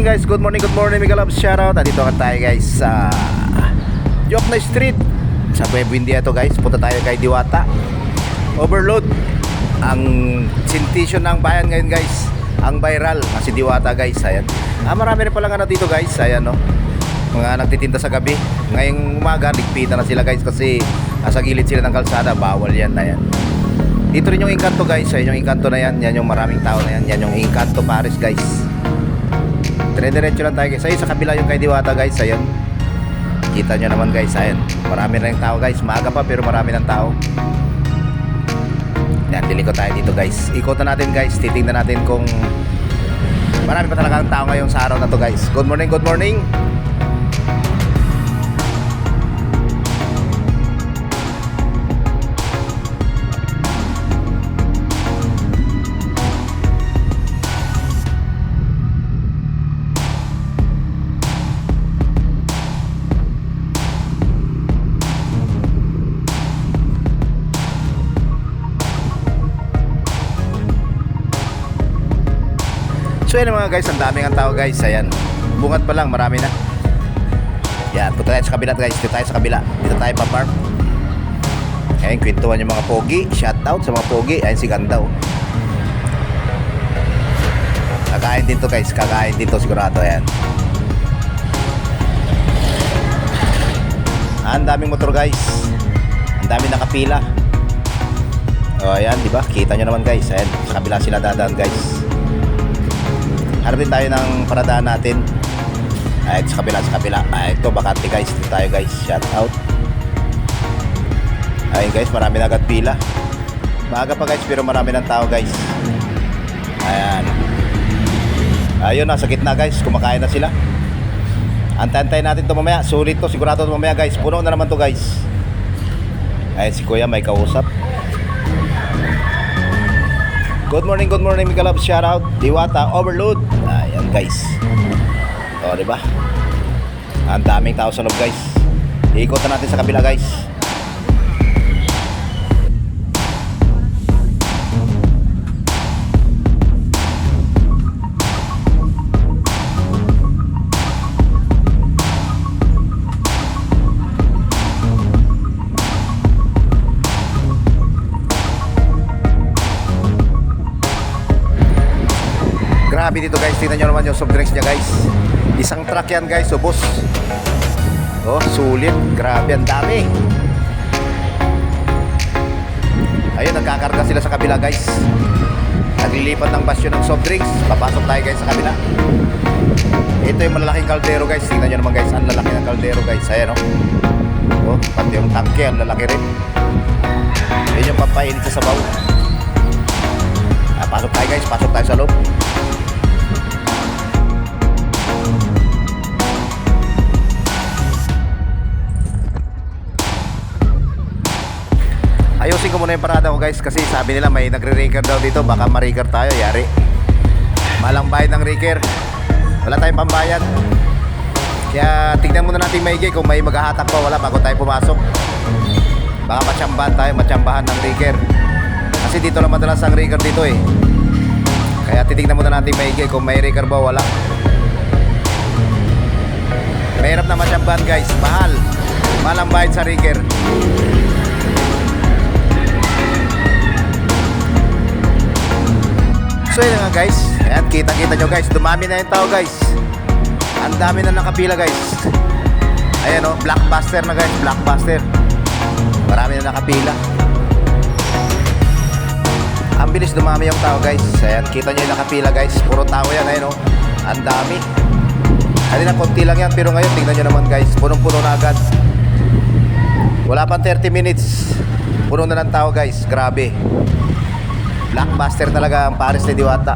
morning guys, good morning Miguel Labs, shoutout. Nandito ka tayo guys sa Joknay Street sa Nuevo India to guys. Punta tayo kay Diwata Overload, ang sintisyon ng bayan ngayon guys, ang viral na si Diwata guys. Ayan, marami rin palang ano dito guys. Ayan no, mga nagtitinda sa gabi. Ngayong umaga, ligpitan na sila guys kasi sa gilid sila ng kalsada, bawal yan. Ayan, dito rin yung Encanto guys. Ayan yung Encanto na yan, yan yung maraming tao na yan. Yan yung Encanto Paris guys. Dire-diretso lang tayo guys. Ayun sa kabila yung kay Diwata guys. Ayan, kita nyo naman guys. Ayan, marami na yung tao guys. Maaga pa pero marami ng tao. Yan, diliko tayo dito guys. Ikot na natin guys. Titingnan natin kung marami pa talaga ang tao ngayon sa araw na to guys. Good morning, good morning. So yan mga guys, ang daming ang tao guys. Ayan, bungat pa lang, marami na. Yan, punta tayo sa kabila guys. Dito tayo sa kabila, dito tayo pa-park. Ayan, kwentuhan yung mga pogi. Shoutout sa mga pogi. Ayan si Gandaw. Kakain din to guys, kakain dito sigurado. Ayan, ang daming motor guys, ang daming nakapila. O ayan, diba? Kita nyo naman guys. Ayan, sa kabila sila dadaan guys. Harapin tayo ng paradaan natin. Ay, sa kabila. Ay, ito bakante guys. Dito tayo guys. Shout out. Ay guys, marami na agad pila. Maaga pa guys pero marami ng tao guys. Ayan. Ayun, nasa gitna guys. Kumakain na sila. Antay-antay natin to mamaya. Sulit to. Sigurado to mamaya guys. Puno na naman to guys. Ay, si Kuya may kausap. Good morning Miguel Labs, shoutout. Diwata Overload. Ayan guys. O diba, ang daming tao sa loob guys. Iikotan natin sa kabila guys. Grabe dito guys, tingnan nyo naman yung soft drinks nya guys. Isang truck yan guys, ubos. Oh, sulit, grabe, ang dami. Ayun, nagkakarga sila sa kabila guys. Naglilipat ng basyo ng soft drinks. Papasok tayo guys sa kabila. Ito yung malalaking kaldero guys. Tingnan nyo naman guys, ang lalaki ng kaldero guys. Ayan o. Oh, pati yung tangke, ang lalaki rin. Yun yung pampainit sa sabaw. Pasok tayo guys, pasok tayo sa loob. Ayusin ko muna yung parada ko guys kasi sabi nila may nagre-raker daw dito. Baka ma-raker tayo, yari. Malang bayad ng raker. Wala tayong pambayad. Kaya tignan muna natin maigi kung may maghahatak pa. Wala bago tayo pumasok. Baka matsambahan tayo, matsambahan ng raker. Kasi dito lang madalas ang raker dito eh. Kaya titignan muna natin maigi kung may raker ba wala. Mahirap na matsambahan guys. Mahal. Mahal ang bayad sa raker. So yun nga guys, ayan, kita nyo guys, dumami na yung tao guys. Ang dami na nakapila guys. Ayan o, blockbuster na guys, blockbuster. Marami na nakapila. Ang bilis dumami yung tao guys. Ayan, kita nyo yung nakapila guys. Puro tao yan, ayan o. Ang dami. Kanina konti lang yan, pero ngayon tingnan nyo naman guys, punong-puno na agad. Wala pang 30 minutes, puno na ng tao guys, grabe. Blockbuster talaga ang Paris ni Diwata.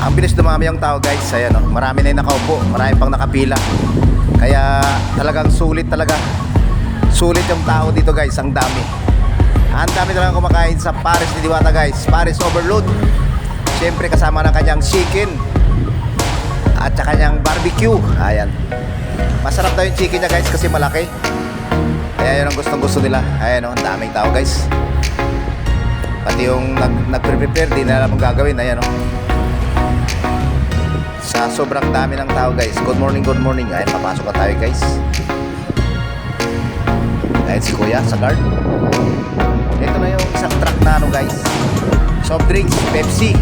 Ang bilis dumami yung tao guys. Ayan o, marami na yung nakaupo, marami pang nakapila. Kaya talagang sulit talaga. Sulit yung tao dito guys, ang dami. Ang dami talagang kumakain sa Paris ni Diwata guys. Paris Overload. Siyempre kasama ng kanyang chicken. at saka niyang barbecue. Ayan. Masarap daw yung chicken niya guys kasi malaki. Kaya yun ang gustong-gusto nila. Ayan o, ang daming tao guys. Pati yung nag-prepare, di na alam ang gagawin. Ayan o. Sa sobrang dami ng tao guys. Good morning, good morning. Ayan, papasok na tayo guys. Ayan si Kuya sa guard. Ito na yung isang truck na ano guys. Soft drinks, Pepsi.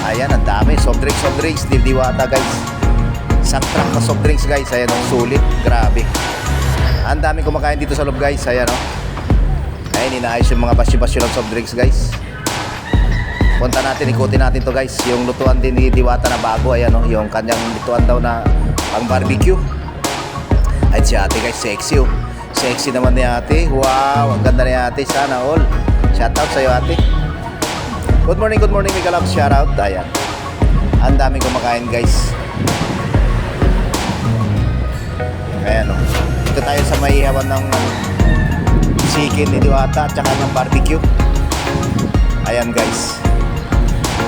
Ayan, ang dami. Soft drinks, Diwata guys. Isang truck na soft drinks guys. Ayan o, sulit. Grabe. Ang dami kumakain dito sa loob guys. Ayan o. Ayan, inaayos yung mga basyo-basyo ng soft drinks guys. Punta natin, ikutin natin to guys. Yung lutuan din ni Diwata na bago. Ayan o, yung kanyang lutuan daw na pang barbecue. Ayan si ate guys, sexy o. Sexy naman ni ate. Wow, ang ganda ni ate. Sana all. Shoutout sa'yo ate. Good morning, Mega Love. Shoutout. Ayan. Ang daming kumakain guys. Ayan o. Dito tayo sa may hawan ng chicken ni Diwata at saka ng barbecue. Ayan guys.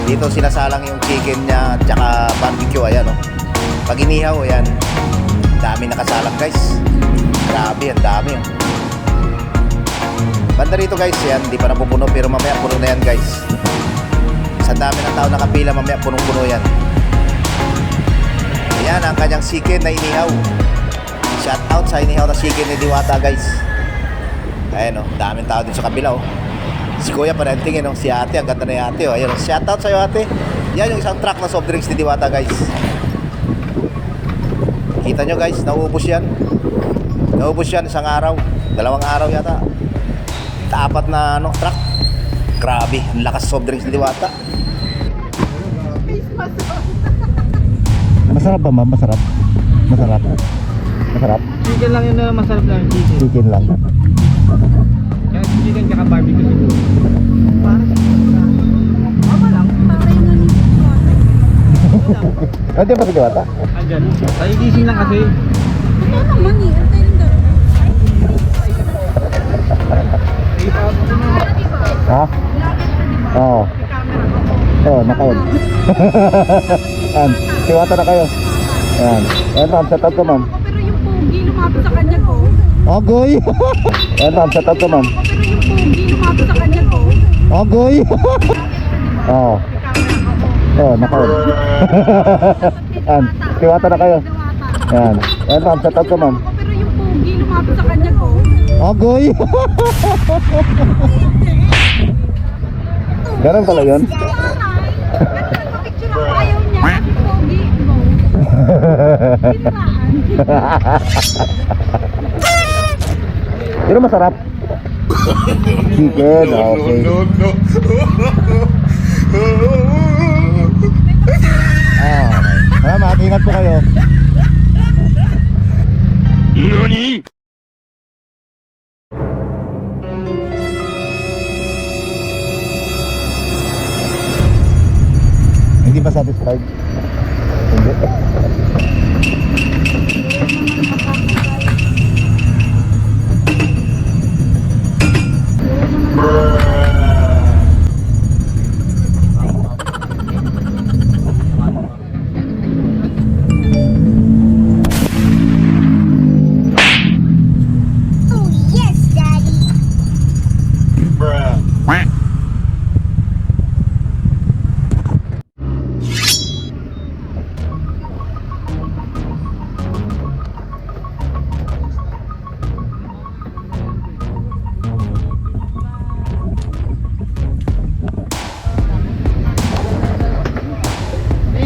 Dito sinasalang yung chicken niya at saka barbecue. Ayan o. Pag inihaw, ayan. Dami nakasalang guys. Grabe, ang dami oh. Banda rito guys, yan, hindi pa napupuno pero mamaya puno na yan guys. Sa dami ng tao nakapila, mamaya punong-puno yan. Ayan, ang kanyang chicken na inihaw. Shout out sa inihaw na chicken ni Diwata guys. Ayan oh, daming tao din sa kabila oh. Si Kuya pa tingin oh, si ate, ang ganda na ate oh. Ayan oh, shout out sa'yo ate. Yan yung isang truck na soft drinks ni Diwata guys. Kita nyo guys, nauubos yan. Naubos yan isang araw, 2 araw yata. Apat na ano, truck. Grabe, ang lakas soft drinks ni Diwata. Masarap ba ma'am? Masarap? Masarap? Masarap? Chicken lang yun na masarap lang yung chicken. Chicken lang. Kaya chicken tsaka barbecue siguro. Para tama lang. Para yung naniniwala. Ano ba si Diwata? Andyan. Nagigising lang kasi. Ano naman eh, ang tayo ng dalawa. Sige pa ako na. Ha? Oo. Oo, naka-on. Ayan, Diwata na kayo. Ayan. Ayan ma'am, shout out ka ma'am. Pero yung pogi lumapit sa kanya ko. Agoy! Ayan ma'am, shout out ka ma'am. Pero yung pogi lumapit sa kanya ko. Agoy! Oo. Oo, naka-on. Ayan, Diwata na kayo. Ayan. Ayan ma'am, shout out ka ma'am. Pero yung pogi lumapit sa kanya ko. Agoy! Ganun pala yun? Picture ako ayaw niya. Pogi mo. Pero masarap. Chicken, okay. Salamat, ingat po kayo. Hindi ba satisfied? Hindi. Oh yes, Daddy.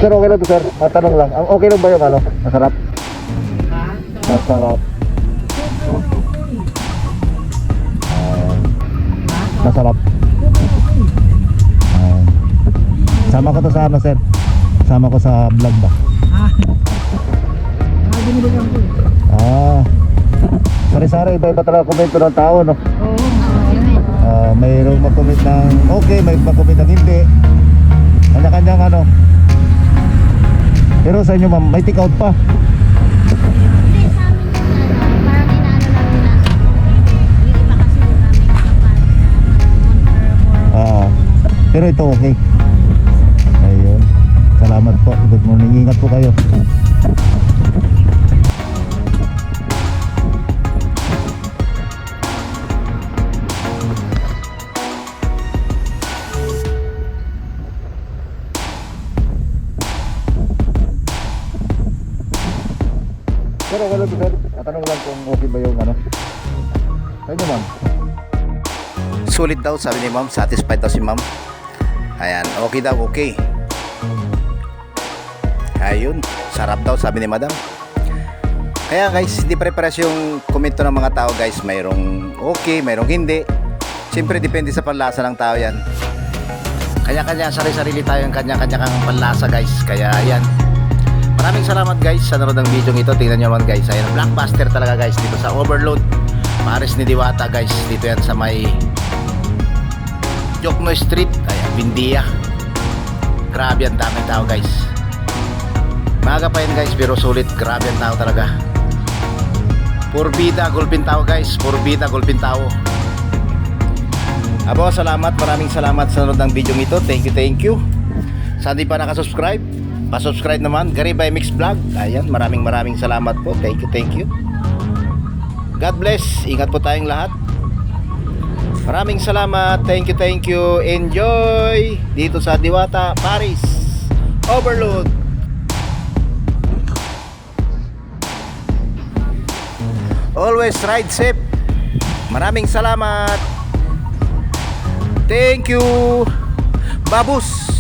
Sir, okay lang to sir. Tanong lang. Okay lang ba yung ano? Masarap? Masarap. Masarap. Sama ko to sa ano sir? Sama ko sa vlog ba? Binibigyan ko eh. Sari-sari, iba-iba talaga komento ng tao, no? Oo. Mayroong mag-comment ng okay, may mag-comment ng hindi. Kanya-kanyang ano. Pero sa inyo ma'am, may take out pa. Hindi, sa amin yung parang inaano lang nila. Yung iba kasi yung namin kapag Pero ito okay. Ayun. Salamat po. Good morning. Ingat po kayo. Sir, okay lang sir. Tatanong lang kung okay ba yung ano. Ayun naman. Sulit daw sabi ni ma'am, satisfied daw si ma'am. Ayan, okay daw, okay. Ayun, sarap daw sabi ni madam. Kaya guys, hindi pare-pares yung komento ng mga tao guys. Mayroong okay, mayroong hindi. Siyempre depende sa panlasa ng tao yan. Kanya-kanya, sarili-sarili tayo ng kanya-kanya kang panlasa guys. Kaya ayan. Maraming salamat guys sa nanood ng video ito. Tingnan nyo naman guys. Ayan, blockbuster talaga guys dito sa Overload. Pares ni Diwata guys. Dito yan sa may Jokno Street. Ayan, Bindia. Grabe ang daming tao guys. Maaga pa yan guys pero sulit. Grabe ang tao talaga. Pur bida, gulpin tao guys. Pur bida, gulpin tao. Abo, salamat. Maraming salamat sa nanood ng video ito. Thank you. Sa hindi pa nakasubscribe, pa-subscribe naman. Garibay Mix Vlog. Ayan, maraming salamat po. Thank you. God bless. Ingat po tayong lahat. Maraming salamat. Thank you. Enjoy dito sa Diwata, Paris. Overload. Always ride safe. Maraming salamat. Thank you. Babus.